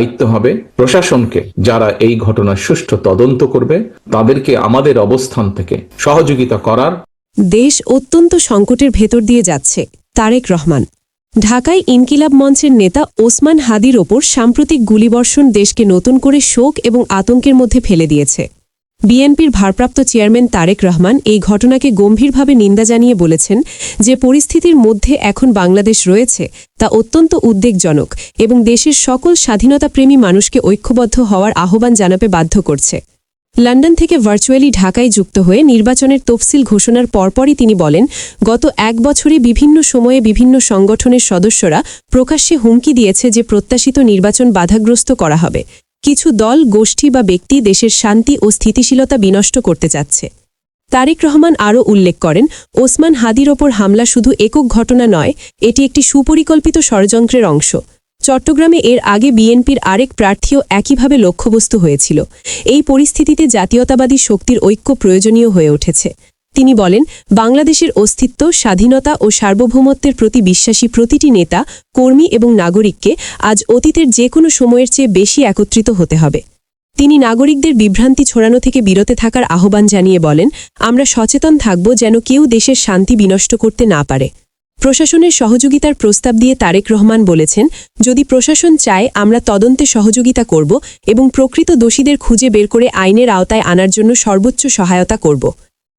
দায়িত্ব হবে প্রশাসনকে, যারা এই ঘটনার সুষ্ঠু তদন্ত করবে তাদেরকে আমাদের অবস্থান থেকে সহযোগিতা করার। দেশ অত্যন্ত সংকটের ভেতর দিয়ে যাচ্ছে। তারেক রহমান। ঢাকায় ইনকিলাব মঞ্চের নেতা ওসমান হাদির ওপর সাম্প্রতিক গুলিবর্ষণ দেশকে নতুন করে শোক এবং আতঙ্কের মধ্যে ফেলে দিয়েছে। বিএনপির ভারপ্রাপ্ত চেয়ারম্যান তারেক রহমান এই ঘটনাকে গম্ভীরভাবে নিন্দা জানিয়ে বলেছেন যে পরিস্থিতির মধ্যে এখন বাংলাদেশ রয়েছে তা অত্যন্ত উদ্বেগজনক এবং দেশের সকল স্বাধীনতাপ্রেমী মানুষকে ঐক্যবদ্ধ হওয়ার আহ্বান জানাতে বাধ্য করছে। লন্ডন থেকে ভার্চুয়ালি ঢাকায় যুক্ত হয়ে নির্বাচনের তফসিল ঘোষণার পরপরই তিনি বলেন, গত এক বছরে বিভিন্ন সময়ে বিভিন্ন সংগঠনের সদস্যরা প্রকাশ্যে হুমকি দিয়েছে যে প্রত্যাশিত নির্বাচন বাধাগ্রস্ত করা হবে। কিছু দল, গোষ্ঠী বা ব্যক্তি দেশের শান্তি ও স্থিতিশীলতা বিনষ্ট করতে চাচ্ছে। তারেক রহমান আরও উল্লেখ করেন, ওসমান হাদির ওপর হামলা শুধু একক ঘটনা নয়, এটি একটি সুপরিকল্পিত ষড়যন্ত্রের অংশ। চট্টগ্রামে এর আগে বিএনপির আরেক প্রার্থীও একইভাবে লক্ষ্যবস্তু হয়েছিল। এই পরিস্থিতিতে জাতীয়তাবাদী শক্তির ঐক্য প্রয়োজনীয় হয়ে উঠেছে। তিনি বলেন, বাংলাদেশের অস্তিত্ব, স্বাধীনতা ও সার্বভৌমত্বের প্রতি বিশ্বাসী প্রতিটি নেতা, কর্মী এবং নাগরিককে আজ অতীতের যে কোনো সময়ের চেয়ে বেশি একত্রিত হতে হবে। তিনি নাগরিকদের বিভ্রান্তি ছড়ানো থেকে বিরত থাকার আহ্বান জানিয়ে বলেন, আমরা সচেতন থাকব যেন কেউ দেশের শান্তি বিনষ্ট করতে না পারে। প্রশাসনের সহযোগিতার প্রস্তাব দিয়ে তারেক রহমান বলেছেন, যদি প্রশাসন চায় আমরা তদন্তে সহযোগিতা করব এবং প্রকৃত দোষীদের খুঁজে বের করে আইনের আওতায় আনার জন্য সর্বোচ্চ সহায়তা করব।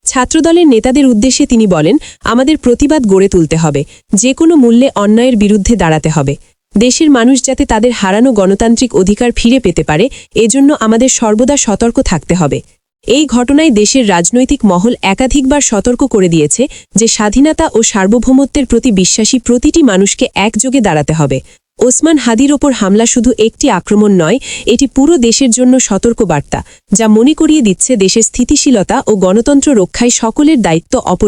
ছাত্রদলের নেতাদের উদ্দেশ্যে তিনি বলেন, আমাদের প্রতিবাদ গড়ে তুলতে হবে, যে কোনো মূল্যে অন্যায়ের বিরুদ্ধে দাঁড়াতে হবে। দেশের মানুষ যাতে তাদের হারানো গণতান্ত্রিক অধিকার ফিরে পেতে পারে, এজন্য আমাদের সর্বদা সতর্ক থাকতে হবে। এই ঘটনায় দেশের রাজনৈতিক মহল একাধিকবার সতর্ক করে দিয়েছে যে স্বাধীনতা ও সার্বভৌমত্বের প্রতি বিশ্বাসী প্রতিটি মানুষকে একযোগে দাঁড়াতে হবে। ওসমান হাদির ওপর হামলা শুধু একটি আক্রমণ নয়, এটি পুরো দেশের জন্য সতর্কবার্তা, যা মনে করিয়ে দিচ্ছে দেশের স্থিতিশীলতা ও গণতন্ত্র রক্ষায় সকলের দায়িত্ব